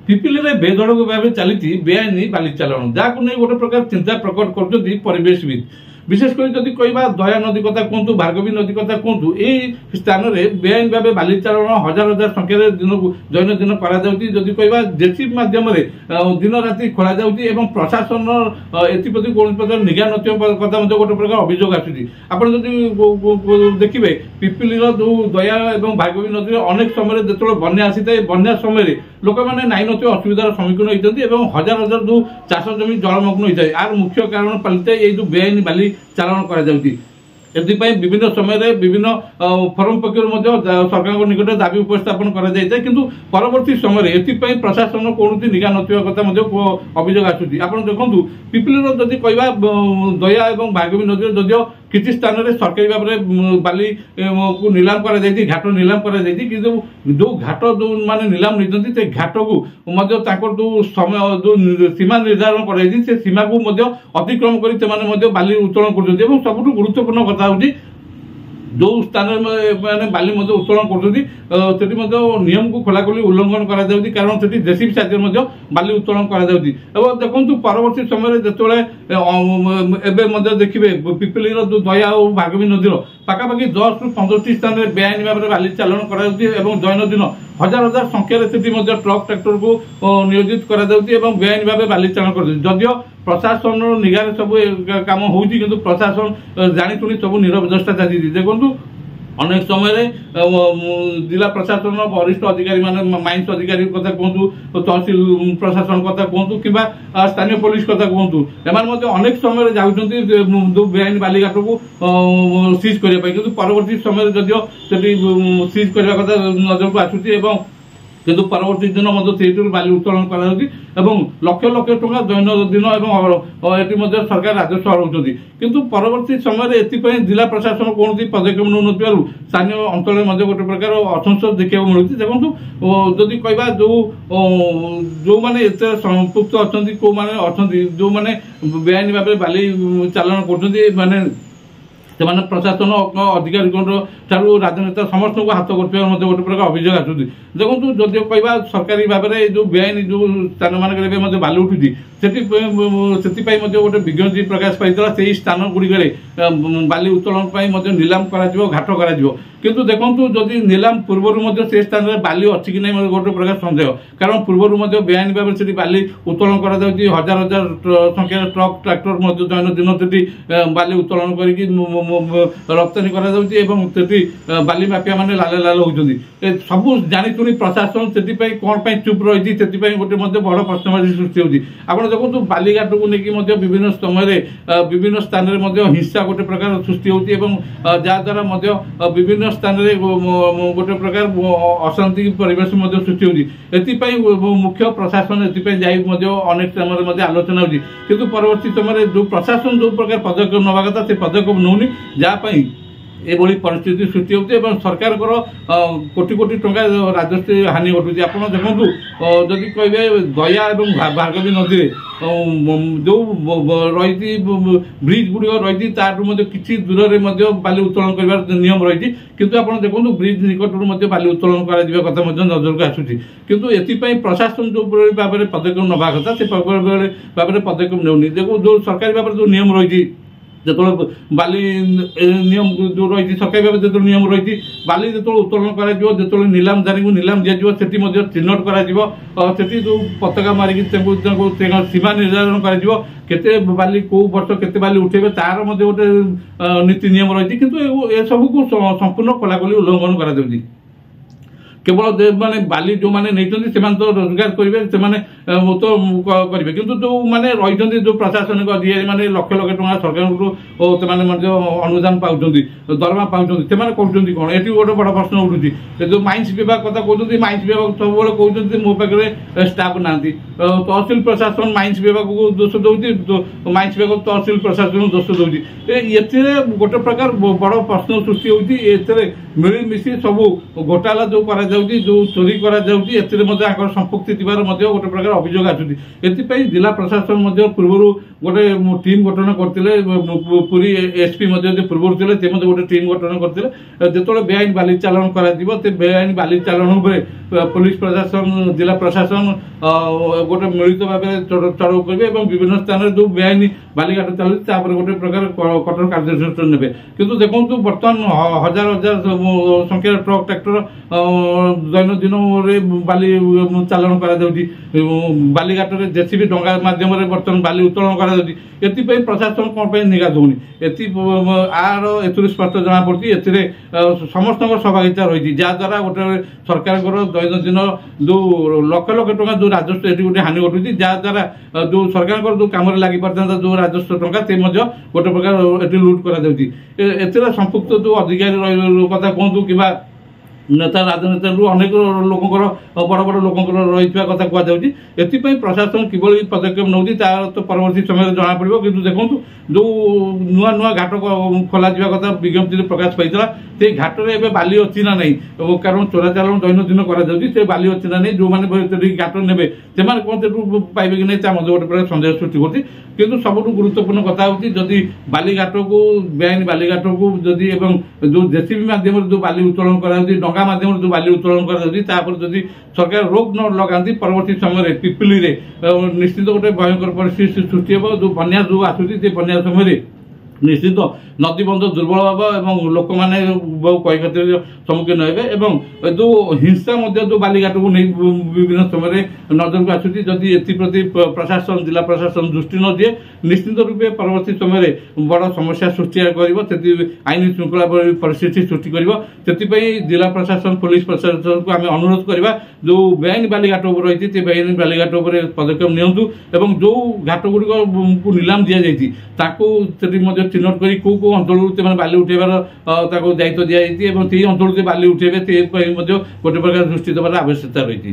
पिपिली में बेधड़क भाव चली बेआईन बाली चालाण जहाँ नहीं गोटे प्रकार चिंता प्रकट कर परिवेशविद विशेषकर जदि कह दया नदी कथा कहतु भार्गवी नदी कथा कहतु यही स्थान में बेआईन भाव बाली चालाण हजार हजार संख्यार दिन दैनंदिन करी कह जेसीबी मध्यम दिन राति खोल जाऊँगी प्रशासन एप्रति कौन प्रकार निघा नथा गोटे प्रकार अभियोग आसूँ आप देखिए पिपिली जो दया और भार्गवी नदी अनेक समय जो बन्या आसी था बन्या समय लोक मैंने नाई नथिबा असुविधार सम्मुखीन होती हजार हजार जो चाष जमी जलमग्न होता है यार मुख्य कारण पालित ये जो बेआईन बाली चालाण कर विभिन्न समय विभिन्न फोरम पक्ष सरकार निकट दाबी उपस्थापन कर परवर्ती समय एपाई प्रशासन कौन निघा नथिबा कथा अभियोग आसूँ आप देखु पिपिली जदि कह दया और भार्गवी नदी जदिव किसी स्थान में सरकारी भाव में बाली को नीलाम कर घाट नीलाम कर जो घाट जो माने नीलाम नहीं घाट को जो समय जो सीमा निर्धारण कर सीमा को अतिक्रम कर बाली उत्तोलन कर सबुठ गुरुत्वपूर्ण कथा हूँ जो स्थान में बाली उत्तोलन कर नियम को खोलाखोली उल्लंघन कर कारण से जेसीबी साहाय्य बाली उत्तोलन कर देखु परवर्ती समय जो देखिए पिपिली जो दया और भार्गवी नदी पाखापाखि 10 ରୁ 15ଟି स्थान में बेआईन भाव में बाली चालाण कर दैनंदिन हजार हजार संख्यार ट्रक ट्रैक्टर को नियोजित कर बेआईन भाव बाली चालाण कर जदिव प्रशासन निगार सब काम हो प्रशासन जाणी सब नीरवदृष्टा चलती देखु अनेक समय जिला प्रशासन वरिष्ठ अधिकारी माने माइंस अधिकारी कथा कहतु तहसिल प्रशासन कथा कहतु कि स्थानीय पुलिस कथा कहतु एम अनेक समय जाऊँगी जो बेआईन बालीघाट को सीज करने कि परवर्ती समय जदिव सीज करने कथा नजर को आसूँ किंतु परवर्ती दिन बाली उत्तोलन कर लक्ष लक्ष टका दैनंदिन ये सरकार राजस्व हराउंट किंतु परवर्ती समय एपाई जिला प्रशासन कौन पदक्षेप नौ स्थानीय अंचल गोटे प्रकार असंतोष देखा मिलूँ देखो जदि कह जो मैंने संपुक्त अच्छा कौ मैंने अच्छा जो मैंने बेआईन भाव बाली चालाण कर प्रशासन अधिकारी राजनेता समस्त को हाथ कर गोटे प्रकार अभियोग आसूँ देखो जदि कह सरकारी भाव में जो बेआईन जो स्थान मान बाली उठुची से गोटे विज्ञप्ति प्रकाश पाई स्थान गुड़िक बाली उत्तोलन नीलाम घाट कर किंतु देखो जदि नीलाम पूर्व से स्थान में बाली अच्छी कि नहीं गोटे प्रकार सन्देह कारण पूर्व बेआईन भाव से बाली उत्तोलन कर हजार हजार संख्यार ट्रक ट्रैक्टर दैनंदिन से बाली उत्तोलन कर रप्तानी कर बाली माफिया मैंने लाल लाल होती सब जानी प्रशासन से कौन चुप रही गोटे बड़ प्रश्नवाची सृष्टि होती आप देखो बालीघाट को लेकिन विभिन्न समय विभिन्न स्थान में हिंसा गोटे प्रकार सृष्टि होती जहाद्वारा विभिन्न स्थान में गोटे प्रकार अशांति परिवेश सृष्टि होती मुख्य प्रशासन अनेक समय आलोचना होती किंतु परवर्ती समय जो प्रशासन जो प्रकार पदक्षेप नवा कथा से पदक्षेप नौनी जहाँपाई एभली परिस्थिति सृष्टि होती सरकार कोटी कोटी टंका राजस्व हानि घटुची आप देखु जदि कहे दया और भार्गवी नदी जो रही ब्रिज गुड़िक रही कि दूर में बाली उत्तोलन कर नियम रही किंतु आप देखो ब्रिज निकट बाली उत्तोलन कथा नजर को आसूँ किंतु एपाई प्रशासन जो भाव में पदक्षेप नवा कथा से भाव में पदक्षेप नौनी देखो जो सरकारी भाव में जो नियम रही जो बाली नियम जो रही सरकारी भाव जो नियम रही बाली जो उत्तोलन कर नीलामधारी को नीलाम दिज्व से चिन्हट कर जो पताका मारिक सीमा निर्धारण कर बाली कौ वर्ष के बाली उठे तार गोटे नीति नियम रही किंतु ए सब को संपूर्ण खोलाखोली उल्लंघन कर केवल माने बाली जो माने नहीं तो रोजगार करेंगे तो करेंगे किंतु जो माने रही जो प्रशासनिक अधिकारी माने लक्ष लक्ष टका सरकार अनुदान पाँच दरमा पाँच से कौन कौन ये गोटे बड़ प्रश्न उठुची जो माइंस विभाग कथा कहते माइंस विभाग सब कहते मो पाखे स्टाफ ना तहसिल प्रशासन माइंस विभाग को दोष दौर माइंस विभाग तहसिल प्रशासन को दोष दौर गोटे प्रकार बड़ प्रश्न सृष्टि होती मिलमिशी सब घोटाला जो କରାଯାଉଛି, ଯେଉଁ ଚୋରି କରାଯାଉଛି, ଏଥିରେ ମଧ୍ୟ ଆଙ୍କର ସମ୍ପୃକ୍ତି ଥିବାର ମଧ୍ୟ ଗୋଟେ ପ୍ରକାର ଅଭିଯୋଗ ଆସୁଛି। ଏଥିପାଇଁ ଜିଲ୍ଲା ପ୍ରଶାସନ ମଧ୍ୟ ପୂର୍ବରୁ ଗୋଟେ ଟିମ୍ ଗଠନ କରିଥିଲେ। ପୁରୀ ଏସ୍ପି ମଧ୍ୟ ଯେ ପୂର୍ବରୁ ଥିଲେ ସେ ମଧ୍ୟ ଗୋଟେ ଟିମ୍ ଗଠନ କରିଥିଲେ। ଯେତେବେଳେ ବେଆଇନ ବାଲି ଚାଲାଣ କରାଯିବ, ସେ ବେଆଇନ ବାଲି ଚାଲାଣ ଉପରେ ପୁଲିସ ପ୍ରଶାସନ, ଜିଲ୍ଲା ପ୍ରଶାସନ ଗୋଟେ ମିଳିତ ଭାବେ ଚଢ଼ଉ କରିବେ ଏବଂ ବିଭିନ୍ନ ସ୍ଥାନରେ ଯେଉଁ ବେଆଇନ ବାଲିଘାଟ ଚାଲୁଛି ତାପରେ ଗୋଟେ ପ୍ରକାର କଠୋର କାର୍ଯ୍ୟାନୁଷ୍ଠାନ ନେବେ। କିନ୍ତୁ ଦେଖନ୍ତୁ ବର୍ତ୍ତମାନ ହଜାର ହଜାର ସଂଖ୍ୟାର ଟ୍ରକ୍ ଟ୍ରାକ୍ଟର ଦୈନନ୍ଦିନରେ ବାଲି ଚାଲାଣ କରାଯାଉଛି। ବାଲିଘାଟରେ ଜେସିବି ଡଙ୍ଗା ମାଧ୍ୟମରେ ବର୍ତ୍ତମାନ ବାଲି ଉତ୍ତୋଳନ କରାଯାଉଛି। ଏଥିପାଇଁ ପ୍ରଶାସନ କ'ଣ ପାଇଁ ନିଘା ଦେଉନି? ଏଥିରୁ ସ୍ପଷ୍ଟ ଜଣାପଡ଼ୁଛି ଏଥିରେ ସମସ୍ତଙ୍କର ସହଭାଗିତା ରହିଛି, ଯାହାଦ୍ୱାରା ଗୋଟେ ସରକାରଙ୍କର ଦୈନନ୍ଦିନ ଯେଉଁ ଲକ୍ଷ ଲକ୍ଷ ଟଙ୍କା ଯେଉଁ ରାଜସ୍ୱ ଏଠି ଗୋଟେ ହାନି ଘଟୁଛି, ଯାହାଦ୍ୱାରା ଯେଉଁ ସରକାରଙ୍କର ଯେଉଁ କାମରେ ଲାଗିପାରିଥାନ୍ତା ଯେଉଁ ରାଜସ୍ୱ ଟଙ୍କା ସେ ମଧ୍ୟ ଗୋଟେ ପ୍ରକାର ଏଠି ଲୁଟ୍ କରାଯାଉଛି। ଏଥିରେ ସମ୍ପୃକ୍ତ ଯେଉଁ ଅଧିକାରୀ କଥା କୁହନ୍ତୁ କିମ୍ବା ନେତା ରାଜନେତାରୁ ଅନେକ ଲୋକଙ୍କର ବଡ଼ ବଡ଼ ଲୋକଙ୍କର ରହିଥିବା କଥା କୁହାଯାଉଛି। ଏଥିପାଇଁ ପ୍ରଶାସନ କିଭଳି ପଦକ୍ଷେପ ନେଉଛି ତାର ତ ପରବର୍ତ୍ତୀ ସମୟରେ ଜଣାପଡ଼ିବ। କିନ୍ତୁ ଦେଖନ୍ତୁ ଯେଉଁ ନୂଆ ନୂଆ ଘାଟ ଖୋଲାଯିବା କଥା ବିଜ୍ଞପ୍ତିରେ ପ୍ରକାଶ ପାଇଥିଲା, ସେଇ ଘାଟରେ ଏବେ ବାଲି ଅଛି ନା ନାହିଁ? କାରଣ ଚୋରାଚାଲାଣ ଦୈନନ୍ଦିନ କରାଯାଉଛି, ସେ ବାଲି ଅଛି ନା ନାହିଁ? ଯେଉଁମାନେ ଘାଟ ନେବେ ସେମାନେ କ'ଣ ସେଠୁ ପାଇବେ କି ନାହିଁ ତା ମଧ୍ୟ ଗୋଟେ ପ୍ରକାର ସନ୍ଦେହ ସୃଷ୍ଟି କରୁଛି। କିନ୍ତୁ ସବୁଠୁ ଗୁରୁତ୍ୱପୂର୍ଣ୍ଣ କଥା ହେଉଛି ଯଦି ବାଲିଘାଟକୁ ବେଆଇନ ବାଲିଘାଟକୁ ଯଦି ଏବଂ ଯେଉଁ ଜେସିବି ମାଧ୍ୟମରେ ଯେଉଁ ବାଲି ଉତ୍ତୋଳନ କରାଯାଉଛି, ଡଙ୍ଗା ମାଧ୍ୟମରେ ଯେଉଁ ବାଲି ଉତ୍ତୋଳନ କରାଯାଉଛି, ତାପରେ ଯଦି ସରକାର ରୋକ ନ ଲଗାନ୍ତି ପରବର୍ତ୍ତୀ ସମୟରେ ପିପିଲିରେ ନିଶ୍ଚିତ ଗୋଟେ ଭୟଙ୍କର ପରିସ୍ଥିତି ସୃଷ୍ଟି ହେବ। ଯେଉଁ ବନ୍ୟା ଯେଉଁ ଆସୁଛି ସେ ବନ୍ୟା ସମୟରେ ନିଶ୍ଚିତ ନଦୀବନ୍ଧ ଦୁର୍ବଳ ହେବ ଏବଂ ଲୋକମାନେ ବହୁ କ୍ଷୟକ୍ଷତିର ସମ୍ମୁଖୀନ ହେବେ ଏବଂ ଯେଉଁ ହିଂସା ମଧ୍ୟ ଯେଉଁ ବାଲିଘାଟକୁ ନେଇ ବିଭିନ୍ନ ସମୟରେ ନଜରକୁ ଆସୁଛି, ଯଦି ଏଥିପ୍ରତି ପ୍ରଶାସନ, ଜିଲ୍ଲା ପ୍ରଶାସନ ଦୃଷ୍ଟି ନ ଦିଏ ନିଶ୍ଚିତ ରୂପେ ପରବର୍ତ୍ତୀ ସମୟରେ ବଡ଼ ସମସ୍ୟା ସୃଷ୍ଟି କରିବ। ସେଠି ଆଇନ ଶୃଙ୍ଖଳା ପରିସ୍ଥିତି ସୃଷ୍ଟି କରିବ। ସେଥିପାଇଁ ଜିଲ୍ଲା ପ୍ରଶାସନ, ପୋଲିସ ପ୍ରଶାସନକୁ ଆମେ ଅନୁରୋଧ କରିବା ଯେଉଁ ବେଆଇନ ବାଲିଘାଟ ଉପରେ ରହିଛି ସେ ବେଆଇନ ବାଲିଘାଟ ଉପରେ ପଦକ୍ଷେପ ନିଅନ୍ତୁ ଏବଂ ଯେଉଁ ଘାଟଗୁଡ଼ିକୁ ନିଲାମ ଦିଆଯାଇଛି ତାକୁ ସେଠି ମଧ୍ୟ ଚିହ୍ନଟ କରି କେଉଁ ଅଞ୍ଚଳରୁ ସେମାନେ ବାଲି ଉଠାଇବାର ତାକୁ ଦାୟିତ୍ୱ ଦିଆଯାଇଛି ଏବଂ ସେହି ଅଞ୍ଚଳରୁ ବାଲି ଉଠାଇବେ ସେ ପାଇଁ ମଧ୍ୟ ଗୋଟେ ପ୍ରକାର ଦୃଷ୍ଟି ଦେବାର ଆବଶ୍ୟକତା ରହିଛି।